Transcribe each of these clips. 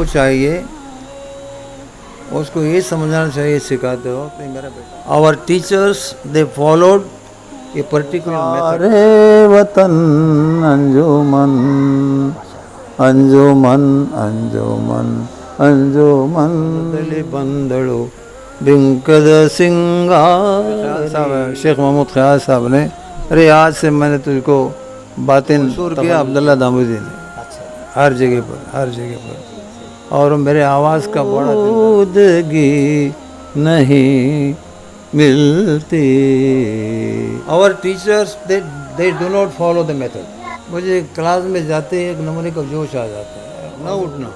को चाहिए उसको ये समझना चाहिए, सिखाते हो कि मेरा बेटा। Our teachers they followed a particular method. अरे वतन अंजुमन अंजुमन अंजुमन अंजुमन बंदड़ो बिंकद सिंगार। शेख मोहम्मद ख्याल साहब ने, अरे आज से मैंने तुझको बातें मंसूर किया अब्दुल्ला दामोदी ने, हर जगह पर। और मेरे आवाज़ का बड़ा दूदगी नहीं मिलती। Our teachers they do not follow the method. मुझे क्लास में जाते एक नमूने का जोश आ जाता है, न उठना,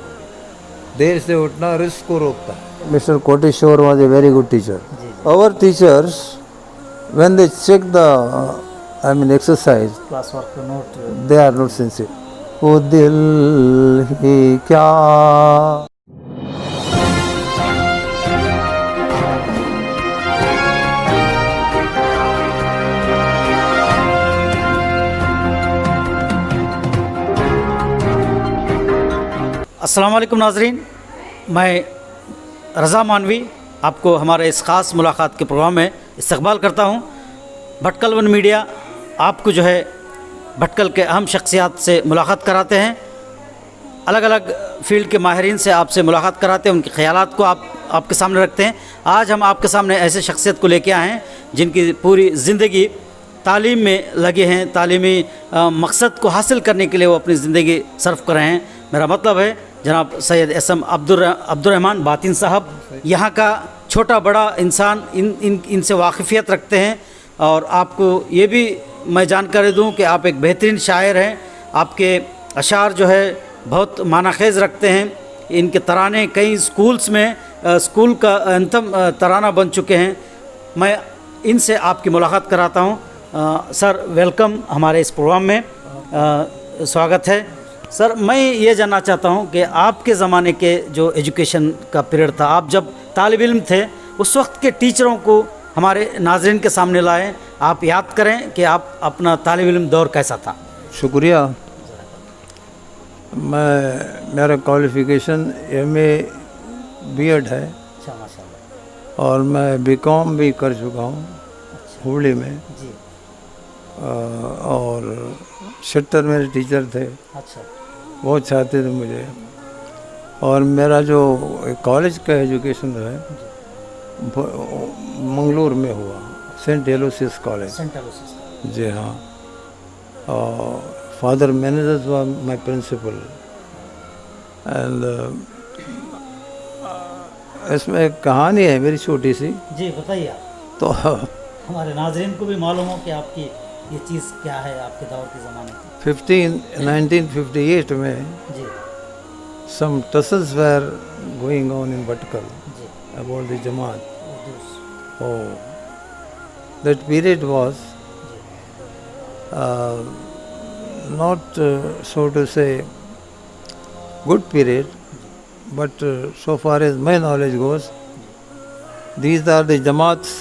देर से उठना रिस्क को रोकता है। Mr Koteshwar was a very good teacher. Our teachers when they check the exercise class work note, they are not sincere. वो दिल ही क्या। अस्सलाम वालेकुम नाज़रीन, मैं रज़ा मानवी आपको हमारे इस ख़ास मुलाकात के प्रोग्राम में इस्तकबाल करता हूँ। भटकल वन मीडिया आपको जो है भटकल के अहम शख्सियात से मुलाकात कराते हैं, अलग अलग फील्ड के माहिरीन से आपसे मुलाकात कराते हैं, उनके ख़यालात को आपके सामने रखते हैं। आज हम आपके सामने ऐसे शख्सियत को लेके आए हैं जिनकी पूरी ज़िंदगी तालीम में लगे हैं, तालीमी मकसद को हासिल करने के लिए वो अपनी ज़िंदगी सर्फ कर रहे हैं। मेरा मतलब है जनाब सैयद एसएम अब्दुर्रहमान बातिन साहब, यहाँ का छोटा बड़ा इंसान इनसे वाकिफ़ियत रखते हैं। और आपको ये भी मैं जानकारी दूं कि आप एक बेहतरीन शायर हैं, आपके अशार जो है बहुत मानाखेज़ रखते हैं। इनके तराने कई स्कूल्स में स्कूल का अंतम तराना बन चुके हैं। मैं इनसे आपकी मुलाकात कराता हूं। सर वेलकम हमारे इस प्रोग्राम में, स्वागत है। सर मैं ये जानना चाहता हूं कि आपके ज़माने के जो एजुकेशन का पीरियड था, आप जब तालिब इल्म थे, उस वक्त के टीचरों को हमारे नाज़रीन के सामने लाएं, आप याद करें कि आप अपना तालिब इल्म दौर कैसा था। शुक्रिया। मेरा क्वालिफ़िकेशन MA B.Ed है। अच्छा, माशाल्लाह। और मैं BCom भी कर चुका हूँ हुबली में जी। और 76 मेरे टीचर थे, अच्छा, बहुत चाहते थे मुझे। और मेरा जो कॉलेज का एजुकेशन है मंगलूर में हुआ, saint Aloysius college. Saint Aloysius. जी हाँ। और father manager was my principal. And इसमें एक कहानी है मेरी छोटी सी। जी बताइए आप, तो हमारे नाज़रीन को भी मालूम हो कि आपकी ये चीज़ क्या है आपके दौर के ज़माने की। 1958 में जी some tussles were going on in Bhatkal जी। about the Jamaat. Urdu. Oh, that period was not so to say good period, but so far as my knowledge goes, these are the Jamaats.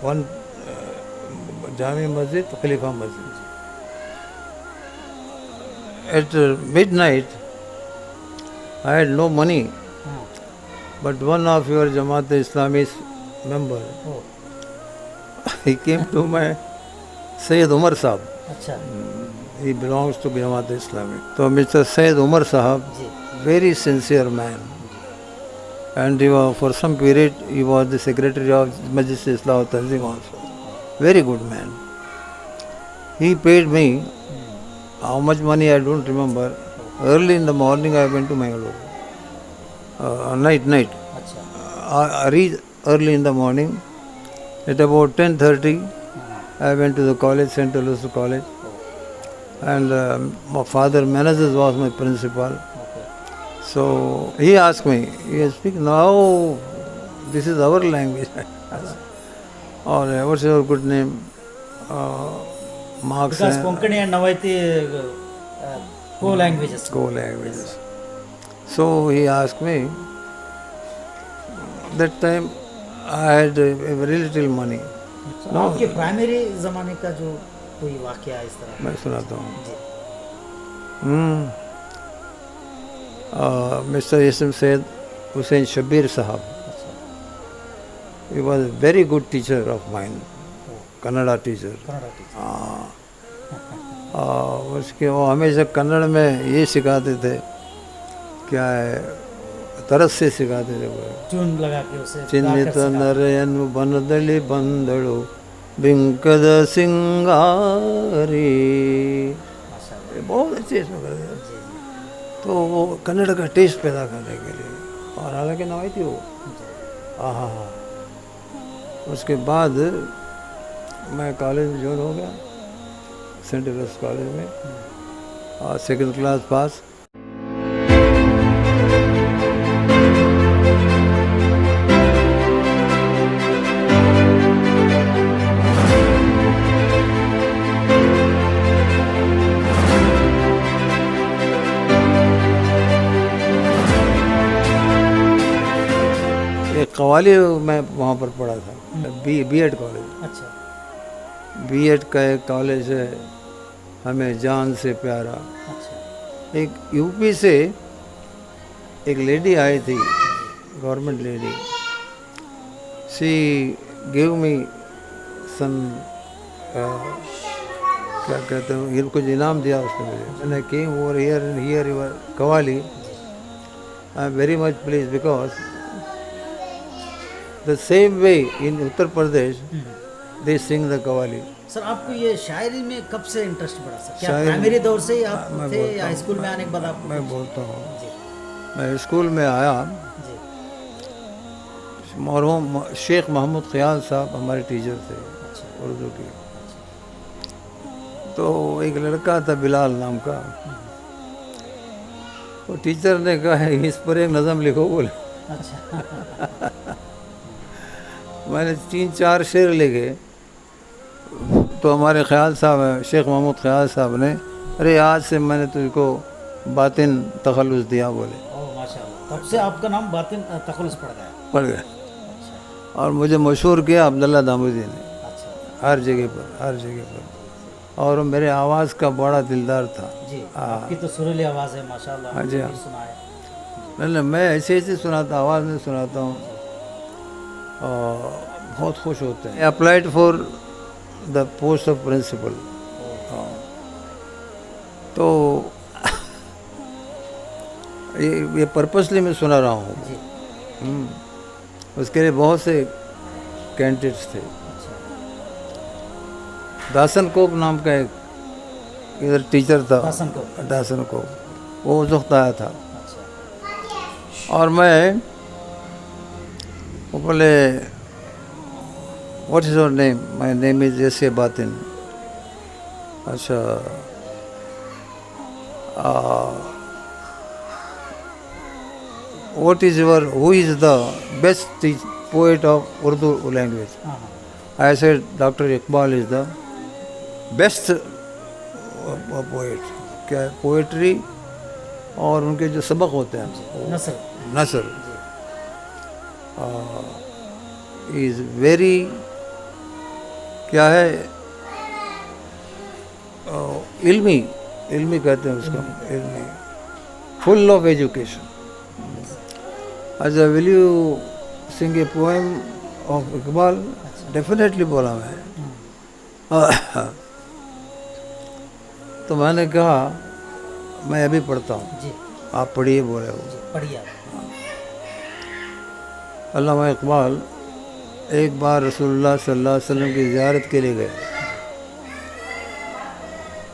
One Jami Masjid, Khalifa Masjid. At midnight, I had no money, but one of your Jamaat Islami member, oh, he came to my Sayyid Umar Sahab. अच्छा He belongs to Jamaat Islami. So Mr. Sayyid Umar Sahab, जी। very sincere man. And he was, for some period he was the secretary of Majlis Islah Tanzim also. Very good man. He paid me how much money I don't remember. Early in the morning I went to Mangalore. Night. अच्छा I reached early in the morning. At about 10:30 I went to the college, St. Aloysius College. And my father manager was my principal. Okay. So he asked me, you speak now, this is our language. Or what's your good name? Marks Because and Konkani and Navaiti co-languages. co-languages. So he asked me, that time I had very little money. So, आपके primary ज़माने का जो कोई वाक़या इस तरह? मैं सुनाता हूँ। जी Mr. Ism Said Hussain Shabir Sahab. He was a very good teacher of mine, Kannada teacher. Kannada teacher. उसके वो हमेशा कन्नड़ में ये सिखाते थे, क्या है, तरस से सिखाते थे वो। ट्यून लगा के उसे चिन्हित नरयनु बनदली बंदड़ु बिंकद सिंगारी, ये बहुत अच्छे इसमें करते थे। तो वो कन्नड़ का टेस्ट पैदा करने के लिए, और हालांकि नवाई थी वो। हाँ, उसके बाद मैं कॉलेज में ज्वाइन हो गया, सेंट एलर्स कॉलेज में, और सेकंड क्लास पास। एक कवाली मैं वहाँ पर पढ़ा था, बी.एड कॉलेज। अच्छा। बी.एड का एक कॉलेज है, हमें जान से प्यारा। अच्छा। एक यूपी से एक लेडी आई थी, government lady. She give me some, क्या कहते हैं, ये कुछ इनाम दिया उसने मुझे। मैंने came over here and hear your qawwali, I am very much please, because the same way in Uttar Pradesh they sing the qawwali. Sir आपको ये शायरी में कब से इंटरेस्ट बढ़ा सर? क्या शायरी- प्राइमरी दौर से ही आप मैं थे बोलता या हूँ, स्कूल में आने के बाद आप? मैं बोलता हूँ, जी मैं स्कूल में आया, जी। मरहूम शेख मोहम्मद ख्याल साहब हमारे टीचर थे अच्छा। उर्दू के। तो एक लड़का था बिलाल नाम का, वो टीचर ने कहा इस पर एक नज़म लिखो, बोले। अच्छा। मैंने 3-4 शेर लिखे, तो हमारे ख्याल साहब, शेख मोहम्मद ख्याल साहब ने, अरे आज से मैंने तुझको बातिन तखल्लुस दिया, बोले। ओह माशाल्लाह, तब से आपका नाम बातिन तखल्लुस पड़ गया। पढ़ गए, अच्छा। और मुझे मशहूर किया अब्दुल्ला दामोदी ने, अच्छा हर जगह पर, हर जगह पर। और वो मेरे आवाज़ का बड़ा दिलदार था। जी। आपकी तो सुरीली आवाज़ है माशाल्लाह, हाँ जी, मुझे हाँ। भी सुना है। नहीं, मैं ऐसे ऐसे सुनाता, आवाज़ में सुनाता हूँ, और बहुत खुश होते हैं। Applied for the post of principal. तो ये पर्पसली मैं सुना रहा हूँ। जी। उसके लिए बहुत से कैंडिडेट्स थे। अच्छा। दासन कोप नाम का एक इधर टीचर था, दासन कोप। दासन कोप, वो उस वक्त आया था। अच्छा। और मैं वो बोले, what is your name? My name is जैसे बातिन। अच्छा, what is your, who is the best poet of Urdu language? हाँ हाँ। I said doctor Iqbal is the best poet. क्या पोएट्री और उनके जो सबक होते हैं, नसर। नसर, इज वेरी, क्या है, इल्मी, इल्मी कहते हैं उसको, इल्मी, फुल ऑफ एजुकेशन। अच्छा, will you sing a poem of Iqbal? Definitely बोला मैं। तो मैंने कहा मैं अभी पढ़ता हूँ, जी आप पढ़िए, बोले वो। जी, पढ़िए आप। अल्लामा इकबाल एक बार रसूलुल्लाह सल्लल्लाहु अलैहि वसल्लम की ज़ियारत के लिए गए।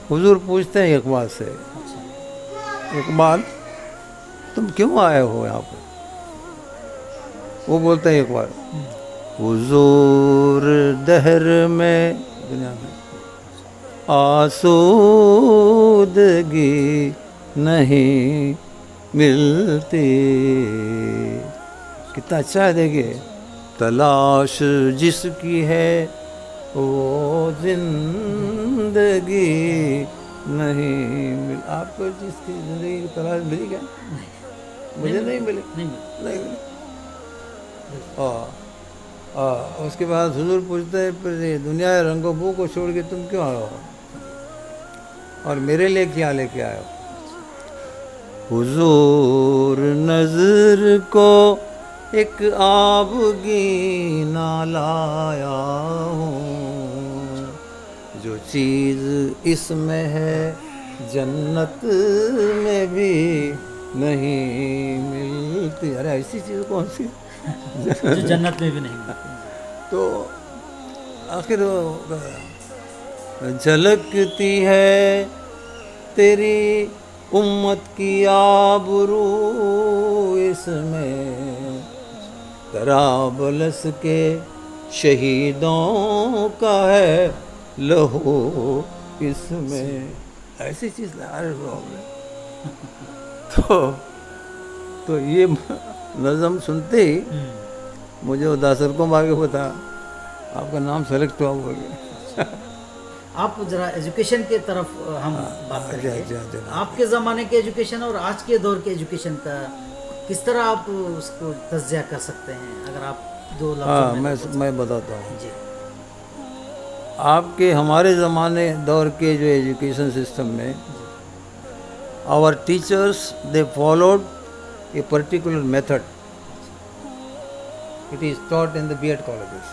हुजूर पूछते हैं इकबाल से, अच्छा। इकबाल तुम क्यों आए हो यहाँ पर? वो बोलते हैं इकबाल, हुजूर दहर में, दुनिया में आसूदगी नहीं मिलती। कितना अच्छा है, देखिए, तलाश जिसकी है वो जिंदगी नहीं मिल। आपको जिसकी जिंदगी की तलाश मिली क्या? मुझे नहीं मिली, नहीं नहीं मिली। उसके बाद हुजूर पूछते हैं, फिर ये दुनिया रंगो बू को छोड़ के तुम क्यों आए हो और मेरे लिए क्या लेके आए हो? हुजूर नजर को एक आबगीना लाया हूँ, जो चीज़ इसमें है जन्नत में भी नहीं मिलती। अरे ऐसी चीज़ कौन सी जो जन्नत में भी नहीं मिलती। तो आखिर झलकती है तेरी उम्मत की आबरू इसमें, तराबलस के शहीदों का है लहू इसमें। ऐसी चीज़ अरे तो ये नज़म सुनते ही मुझे वो दासर को आगे बता आपका नाम सेलेक्ट हुआ बोल गया। आप जरा एजुकेशन के तरफ हम बात करेंगे। अच्छा। आपके ज़माने के एजुकेशन और आज के दौर के एजुकेशन का किस तरह आप उसको तज्जिया कर सकते हैं, अगर आप दो हाँ लफ्ज़ों में मैं बताता हूँ। जी आपके हमारे ज़माने दौर के जो एजुकेशन सिस्टम में our teachers they followed a particular method, it is taught in the B.Ed colleges.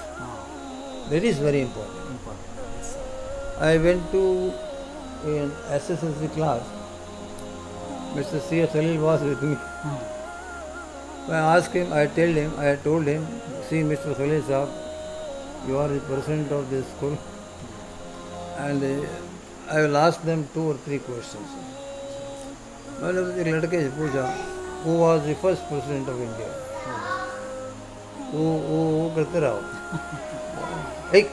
That is very important. I went to an SSLC class. Mr. C. Khalil was with me. I asked him, I told him, see Mr. Khalil Saab, you are the president of this school, and I will ask them 2 or 3 questions. मैंने एक लड़के से पूछा, who was the first president of India? वो करते रहो। एक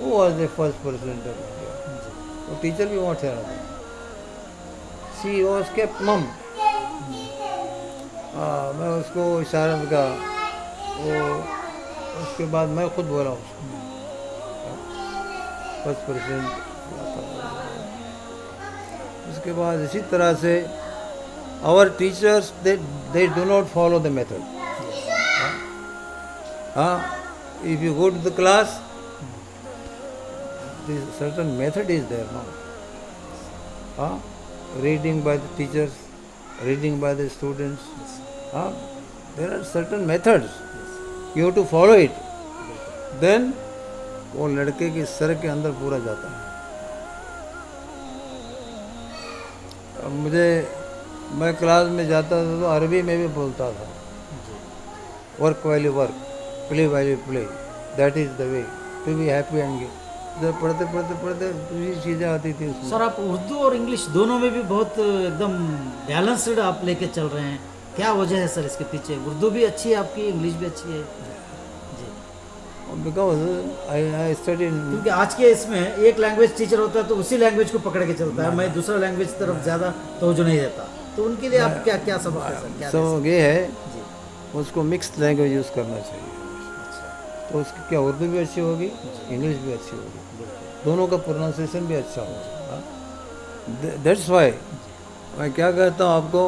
who was the first president of India? वो टीचर भी वहाँ ठहरा था। She was kept mum. मैं उसको इशारा में कहा, वो उसके बाद मैं खुद बोला उसको फर्स्ट प्रेसिडेंट। उसके बाद इसी तरह से our teachers they do not follow the method. If you go to the class, this certain method is there now. Reading by the teachers, reading by the students. There are certain methods. You have to follow it. Then वो लड़के के sir के अंदर पूरा जाता है। अब मैं क्लास में जाता था तो अरबी में भी बोलता था, work value work, play value play, that is the way to be happy and जब पढ़ते दूसरी चीज़ें आती थी उसमें। सर, आप उर्दू और इंग्लिश दोनों में भी बहुत एकदम बैलेंस्ड आप लेके चल रहे हैं, क्या वजह है सर इसके पीछे? उर्दू भी अच्छी है आपकी, इंग्लिश भी अच्छी है जी। बिकॉज आई स्टडी, क्योंकि आज के इसमें एक लैंग्वेज टीचर होता है तो उसी लैंग्वेज को पकड़ के चलता है, मैं दूसरा लैंग्वेज तरफ ज़्यादा तवज्जो नहीं देता, तो उनके लिए आप क्या सबक है सर? क्या सब ये है जी उसको मिक्स्ड लैंग्वेज यूज़ करना चाहिए। तो उसकी क्या उर्दू भी अच्छी होगी, इंग्लिश भी अच्छी होगी, दोनों का प्रोनाउंसिएशन भी अच्छा होगा। दैट्स वाई मैं क्या कहता हूँ आपको,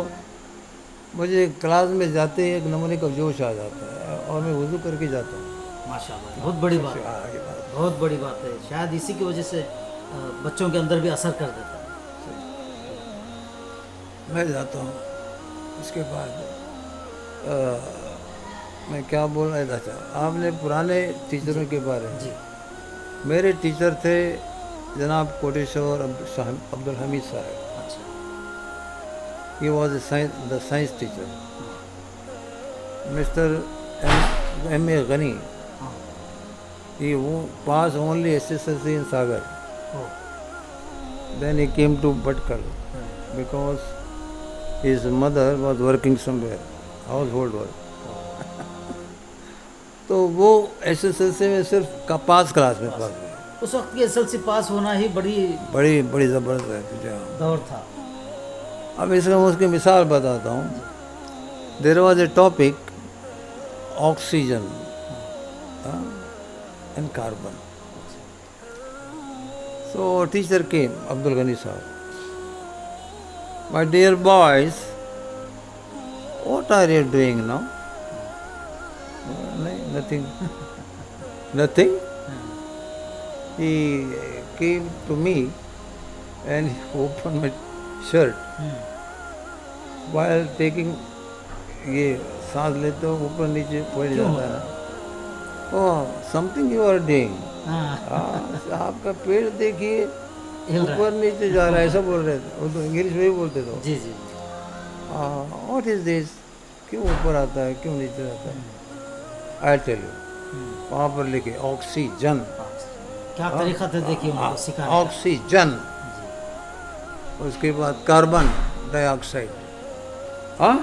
मुझे क्लास में जाते ही एक नमूने का जोश आ जाता है और मैं वज़ू करके जाता हूँ। माशाल्लाह, बहुत बड़ी बात है, बहुत बड़ी बात है। शायद इसी की वजह से बच्चों के अंदर भी असर कर देता है। मैं जाता हूँ। उसके बाद मैं क्या बोल रहा था, आपने पुराने टीचरों के बारे में। जी मेरे टीचर थे जनाब कोटेश्वर अब्दुल हमीद साहब। अच्छा, he was the science teacher. Mister M.A. Gani, he passed only SSLC in Sagar. Then he came to Bhatkal because his mother was working somewhere, household work. तो वो SSLC में सिर्फ पास क्लास में पास हुए। उस वक्त की SSLC पास होना ही बड़ी ज़बरदस्त है दौर था। अब इसका मैं उसकी मिसाल बताता हूँ। There was a topic oxygen and carbon. So teacher came, Abdul Gani साहब, my dear boys, what are you doing now? Nothing. Nothing. He came to me and he opened my shirt while taking, ये सांस लेते हो ऊपर नीचे पड़ जाता है। ओह समथिंग यू आर डूइंग, हाँ आपका पेड़ देखिए हिल रहा है। ऊपर नीचे जा रहा है, ऐसा बोल रहे थे वो तो, इंग्लिश में ही बोलते थे। जी जी। व्हाट इज दिस, क्यों ऊपर आता है क्यों नीचे आता है। आई टेल यू, वहाँ पर लिखे ऑक्सीजन, क्या तरीका था देखिए उनको सिखाने का। ऑक्सीजन, उसके बाद कार्बन डाइऑक्साइड, हाँ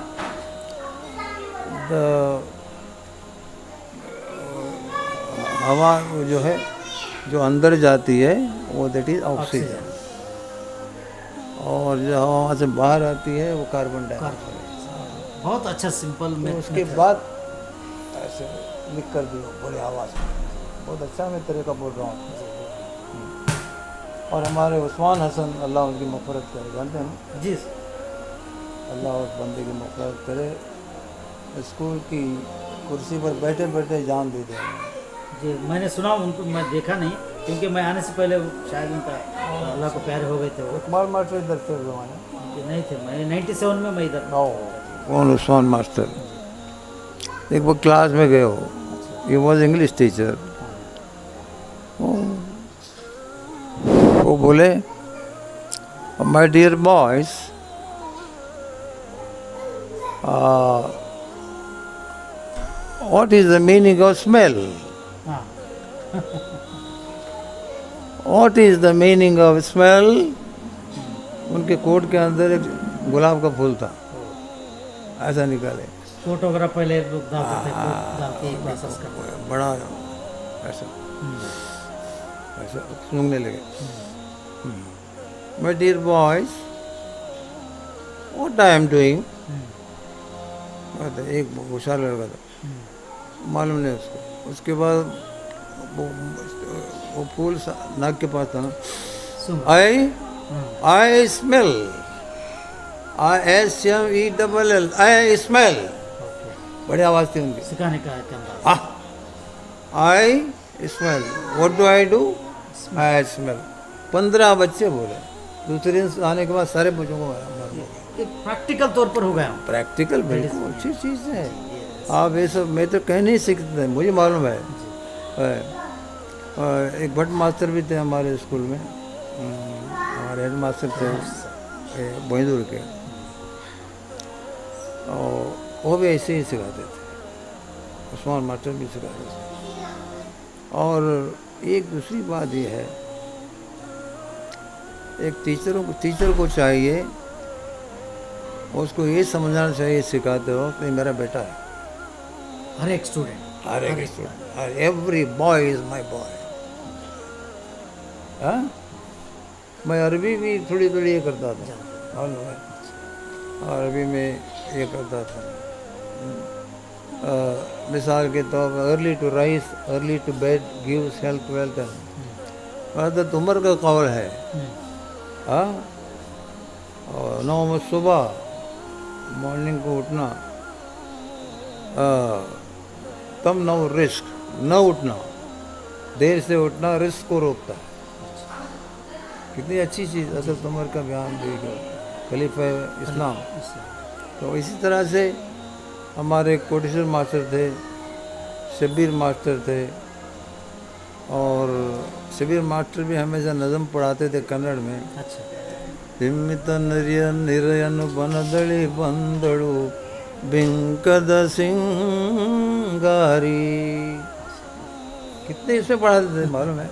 हवा वो जो है जो अंदर जाती है वो दैट इज ऑक्सीजन, और जो हवा वहाँ से बाहर आती है वो कार्बन डाइऑक्साइड। बहुत अच्छा सिंपल तो में उसके बाद ऐसे लिख कर दियो बड़े आवाज़ में, बहुत अच्छा मैं तेरे का बोल रहा हूँ। और हमारे उस्मान हसन, अल्लाह उनकी मफ़रत करे, जानते हैं ना, जी अल्लाह उस बंदे की मफ़रत करे, स्कूल की कुर्सी पर बैठे बैठे जान दे दिया। जी। मैंने सुना उनको, मैं देखा नहीं क्योंकि मैं आने से पहले शायद उनका अल्लाह को प्यारे हो गए थे वो। इकबाल मास्टर इधर थे उस ज़माने, कि नहीं थे, मैं 97 में मैं इधर था। कौन उस्मान मास्टर, एक वो क्लास में गए हो, ये वॉज इंग्लिश टीचर, वो बोले my dear boys, what is the meaning of smell, हाँ what is the meaning of smell. उनके कोट के अंदर एक गुलाब का फूल था, ऐसा निकाले, फोटोग्राफ पहले लोग डालते थे, कोट डाल के प्रोसेस करते थे। बड़ा ऐसा ऐसा सूंघने लगे। My dear boys, what I am doing. एक होशियार लड़का था, मालूम नहीं उसको। उसके बाद वो फूल नाक के पास था ना, सुन I smell, ISMELL, I smell, बड़ी आवाज़ थी उनकी। सिखाने का है क्या अंदाज? I smell, what do I do, I smell. 15 बच्चे बोले, दूसरे दिन आने के बाद सारे बच्चों को एक प्रैक्टिकल तौर पर हो गया हूँ। प्रैक्टिकल बिल्कुल अच्छी चीज़ है। आप ये सब मैं तो कह नहीं सकते, मुझे मालूम है। एक भट्ट मास्टर भी थे हमारे स्कूल में, हमारे हेड मास्टर थे भोईदूर के, और वो भी ऐसे ही सिखाते थे, उस्मान मास्टर भी सिखाते थे। और एक दूसरी बात ये है, एक टीचर को चाहिए उसको ये समझना चाहिए, सिखाते हो कि मेरा बेटा है। हर एक स्टूडेंट, हर एक student, every boy is my boy. हाँ, मैं अरबी भी थोड़ी थोड़ी ये करता था, मालूम है, अरबी में ये करता था। मिसाल के तौर पर early to rise early to bed gives health wealth, हज़रत उमर का कौल है। हाँ, और 9 सुबह मॉर्निंग को उठना, तम नो रिस्क, न उठना, देर से उठना रिस्क को रोकता है। कितनी अच्छी चीज़ हज़रत उमर का बयान दी गया, खलीफा इस्लाम। तो इसी तरह से हमारे कोटेश्वर मास्टर थे, शब्बीर मास्टर थे, और शब्बीर मास्टर भी हमेशा नज़म पढ़ाते थे कन्नड़ में। अच्छा, हिम्मित निरयन बनदड़ी बंदड़ू बिंकद सिंगारी, कितने इसमें पढ़ाते थे मालूम है,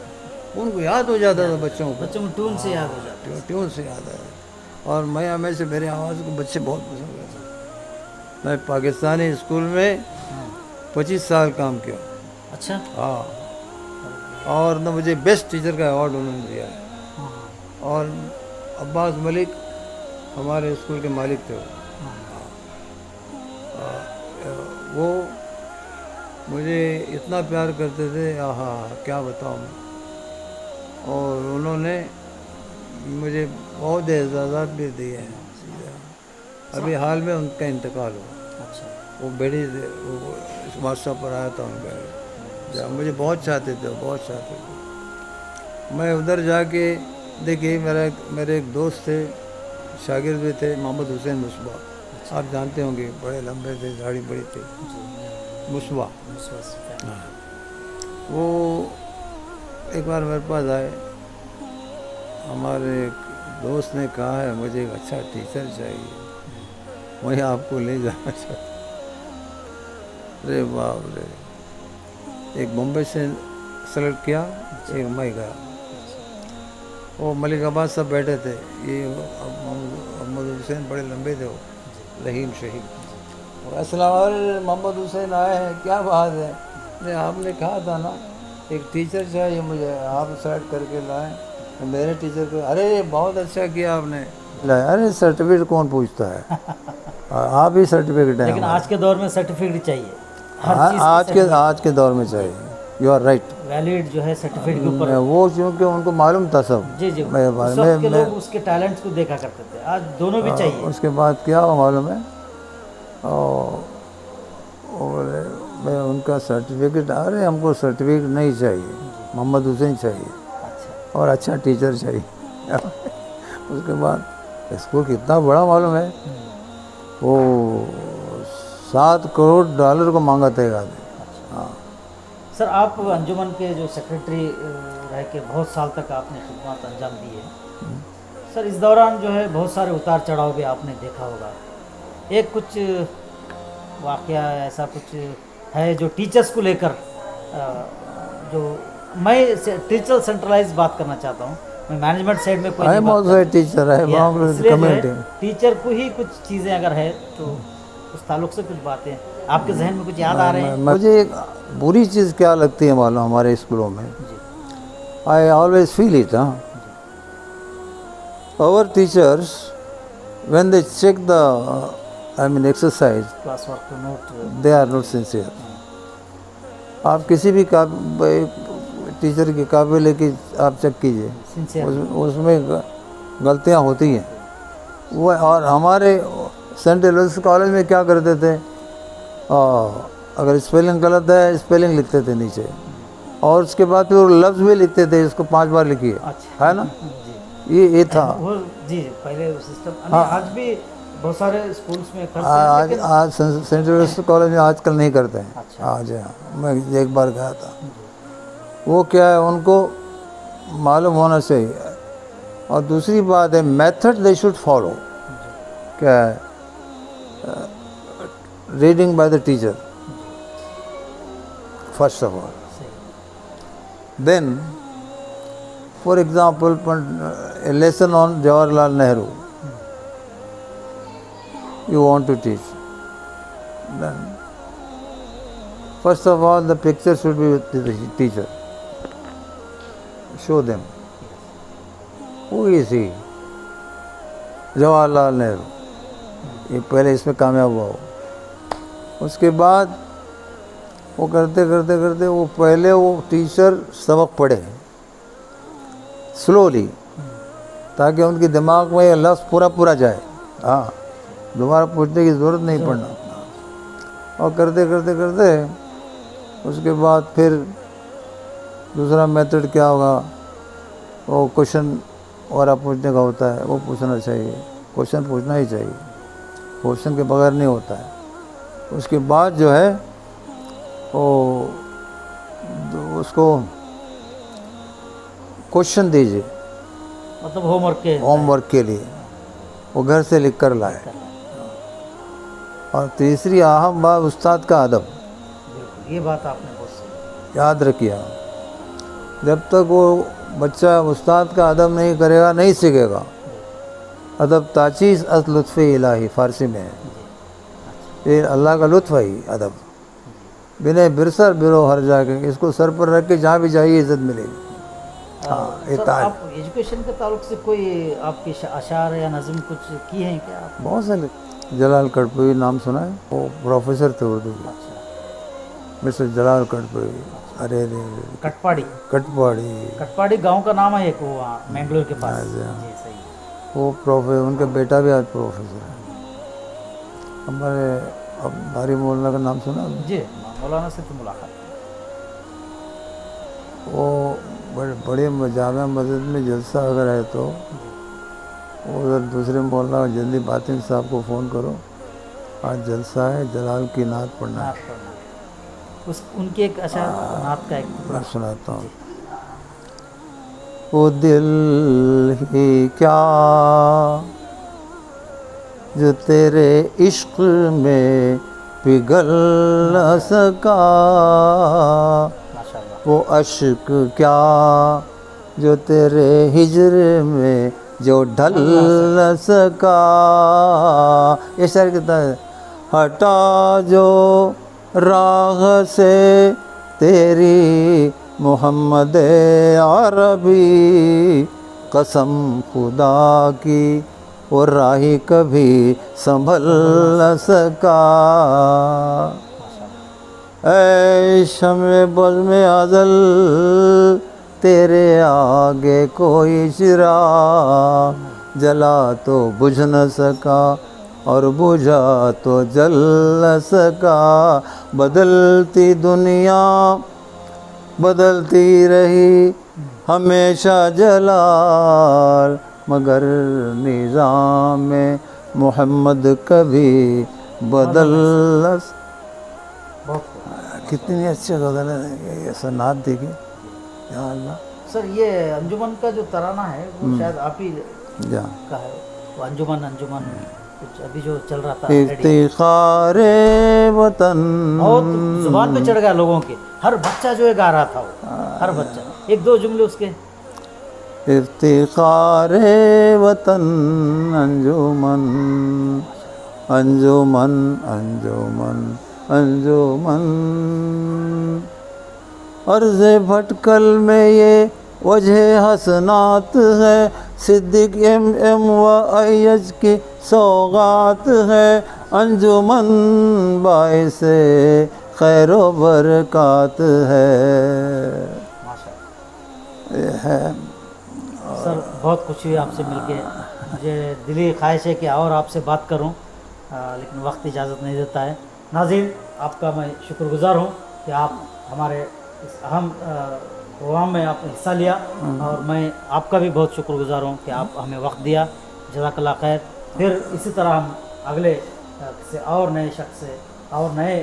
उनको याद हो जाता था बच्चों को, बच्चों को ट्यून से याद हो जाता है। ट्यून से याद है। और मैं हमेशा मेरी आवाज़ को बच्चे बहुत पसंद करते। मैं पाकिस्तानी स्कूल में 25 साल काम किया। अच्छा, हाँ, और न मुझे बेस्ट टीचर का अवार्ड उन्होंने दिया है। और अब्बास मलिक हमारे स्कूल के मालिक थे, वो मुझे इतना प्यार करते थे, आहा क्या बताऊँ मैं। और उन्होंने मुझे बहुत एजाज़ात भी दिए हैं। अभी हाल में उनका इंतकाल हुआ। अच्छा, वो बड़ी व्हाट्सएप पर आया था उनका, जब मुझे बहुत चाहते थे, बहुत चाहते थे। मैं उधर जाके देखिए, मेरे एक दोस्त थे, शागिर्द भी थे, मोहम्मद हुसैन मुस्बा, आप जानते होंगे, बड़े लंबे थे, दाढ़ी बड़ी थी, मुसवा। हाँ। वो एक बार मेरे पास आए, हमारे एक दोस्त ने कहा है मुझे एक अच्छा टीचर चाहिए, वहीं आपको ले जाना चाहता। अरे बाप रे, एक मुंबई से सेलेक्ट किया, एक मैं गया। वो मलिक अब्बास सब बैठे थे, ये मोहम्मद हुसैन बड़े लंबे थे, वो रहीम शहीद। अस्सलाम वालेकुम, मोहम्मद हुसैन आए हैं, क्या बात है? नहीं, आपने कहा था ना एक टीचर चाहिए मुझे, आप सेलेक्ट करके लाए। मेरे टीचर को, अरे बहुत अच्छा किया आपने लाया। अरे सर्टिफिकेट कौन पूछता है? आप ही सर्टिफिकेट है लेकिन हमारे। आज के दौर में सर्टिफिकेट चाहिए, हर चीज़ आज के दौर में चाहिए। You are right. वैलिड जो है सर्टिफिकेट के ऊपर। वो क्योंकि उनको मालूम था सब जी जी, मेरे बारे उस में। वक्त के लोग उसके टैलेंट्स को देखा करते थे, आज दोनों भी चाहिए। उसके बाद क्या हुआ मालूम है, और मैं उनका सर्टिफिकेट, अरे हमको सर्टिफिकेट नहीं चाहिए, मोहम्मद हुसैन चाहिए अच्छा, और अच्छा टीचर चाहिए। उसके बाद स्कूल कितना बड़ा मालूम है, वो $7 करोड़ को मांगा था एक आदमी। हाँ। सर आप अंजुमन के जो सेक्रेटरी रह के बहुत साल तक आपने खिदमत अंजाम दी है। सर इस दौरान जो है बहुत सारे उतार चढ़ाव भी आपने देखा होगा, एक कुछ वाकया ऐसा कुछ है जो टीचर्स को लेकर, जो मैं टीचर सेंट्रलाइज बात करना चाहता हूँ, मैं मैनेजमेंट साइड में कोई I am also teacher, I community. Teacher को ही कुछ चीज़ें अगर है तो उस ताल्लुक से कुछ बातें आपके जहन में कुछ याद आ रहे हैं? मुझे एक बुरी चीज़ क्या लगती है मालूम हमारे स्कूलों में, I always feel it, our teachers when they check the exercise, class work note, they are not sincere. आप किसी भी टीचर के काबिल की आप चेक कीजिए, उसमें गलतियाँ होती हैं। वो और हमारे सेंट एलोइस कॉलेज में क्या करते थे, अगर स्पेलिंग गलत है स्पेलिंग लिखते थे नीचे, और उसके बाद फिर वो लफ्ज़ भी लिखते थे, इसको 5 बार लिखिए। अच्छा, है ना? जी ये था। वो जी पहले सिस्टम। आज भी बहुत सारे स्कूल्स में करते हैं, आज लेकिन आज सेंट एलोइस कॉलेज में आजकल नहीं करते हैं। अच्छा। आज हाँ, मैं एक बार गया था। वो क्या है, उनको मालूम होना चाहिए। और दूसरी बात है, मेथड दे शुड फॉलो। क्या है, reading by the teacher first of all, then for example a lesson on Jawaharlal Nehru you want to teach, then first of all the picture should be with the teacher. Show them who is he, Jawaharlal Nehru, ये पहले इसमें कामयाब हुआ हो। उसके बाद वो करते करते करते वो पहले वो टीचर सबक पढ़े स्लोली, ताकि उनके दिमाग में लफ्ज़ पूरा जाए। हाँ, दोबारा पूछने की ज़रूरत नहीं पड़ना। और करते करते करते उसके बाद फिर दूसरा मेथड क्या होगा, वो क्वेश्चन और पूछने का होता है, वो पूछना चाहिए, क्वेश्चन पूछना ही चाहिए, क्वेश्चन के बगैर नहीं होता है। उसके बाद जो है वो उसको क्वेश्चन दीजिए, मतलब होमवर्क के लिए वो घर से लिख कर लाए। और तीसरी अहम बात, उस्ताद का अदब। बिल्कुल, ये बात आपने बहुत सही याद रखिए, जब तक वो बच्चा उस्ताद का अदब नहीं करेगा नहीं सीखेगा। अदब ताचीज़ अस लुत्फ़ इलाही, फ़ारसी में है, ये अल्लाह का लुत्फ़ है ही अदब। बिना बिरसर बिरो हर जाके, इसको सर पर रख के जहाँ भी जाइए इज़्ज़त मिलेगी। हाँ, सर, आप एजुकेशन के ताल्लुक से कोई आपकी अशार या नज़म कुछ की हैं क्या आप? बहुत सारे। जलाल कटपुरी नाम सुना है? वो प्रोफेसर थे उर्दू के। अच्छा, मिस्टर जलाल कटपुरी। अरे कटपाड़ी गांव का नाम है एक, वो वहाँ मैंगलोर के पास। जी सही। वो प्रोफेसर, उनका बेटा भी आज प्रोफेसर है। हमारे अब भारी मौलाना का नाम सुना? जी, मौलाना से तो मुलाकात। वो बड़े जामा मस्जिद में जलसा अगर है तो उधर दूसरे मौलाना जल्दी बातिन साहब को फ़ोन करो, आज जलसा है, जलाल की नात पढ़ना है। नात पढ़ना उस उनकी एक अच्छा नात का एक मैं सुनाता हूँ। वो दिल ही क्या जो तेरे इश्क में पिघल न सका, माशाल्लाह। वो अश्क क्या जो तेरे हिजर में जो ढल न सका। ये शायर कहता है, हटा जो राह से तेरी मोहम्मद अरबी, कसम खुदा की वो राही कभी संभल न सका। ऐ शमे बज़्म अज़ल तेरे आगे कोई चिराग जला तो बुझ न सका और बुझा तो जल न सका। बदलती दुनिया बदलती रही हमेशा जलाल, मगर निज़ाम में मोहम्मद कभी बदल न स-। कितनी अच्छी गज़ल है ये, सनात देखिए या अल्लाह। सर ये अंजुमन का जो तराना है वो शायद आप ही जा का है, वो अंजुमन अंजुमन कुछ अभी जो चल रहा था रेडियो। इफ्तिखारे वतन, बहुत जुबान पे चढ़ गया लोगों के, हर बच्चा जो है गा रहा था वो, हर बच्चा। एक दो जुमले उसके। इफ्तिखारे वतन अंजुमन, अंजुमन अंजुमन अंजुमन, अर्ज़े भटकल में ये वजह हसनात है, सिद्दीक एम व अय्यज की सौगात है। अंजुमन बाइसे खैर व बरकात है। ये है। सर बहुत खुशी हुई आपसे मिलके, मुझे दिली ख्वाहिश है कि और आपसे बात करूं, लेकिन वक्त इजाज़त नहीं देता है। नाज़रीन, आपका मैं शुक्रगुज़ार हूं कि आप हमारे इस अहम प्रोग्राम में आपने हिस्सा लिया, और मैं आपका भी बहुत शुक्रगुज़ार हूं कि आप हमें वक्त दिया। जज़ाकल्लाह खैर। फिर इसी तरह हम अगले किसी और नए शख्स से और नए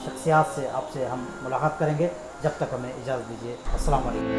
शख्सियात से आपसे हम मुलाकात करेंगे। जब तक हमें इजाज़त दीजिए। अस्सलाम वालेकुम।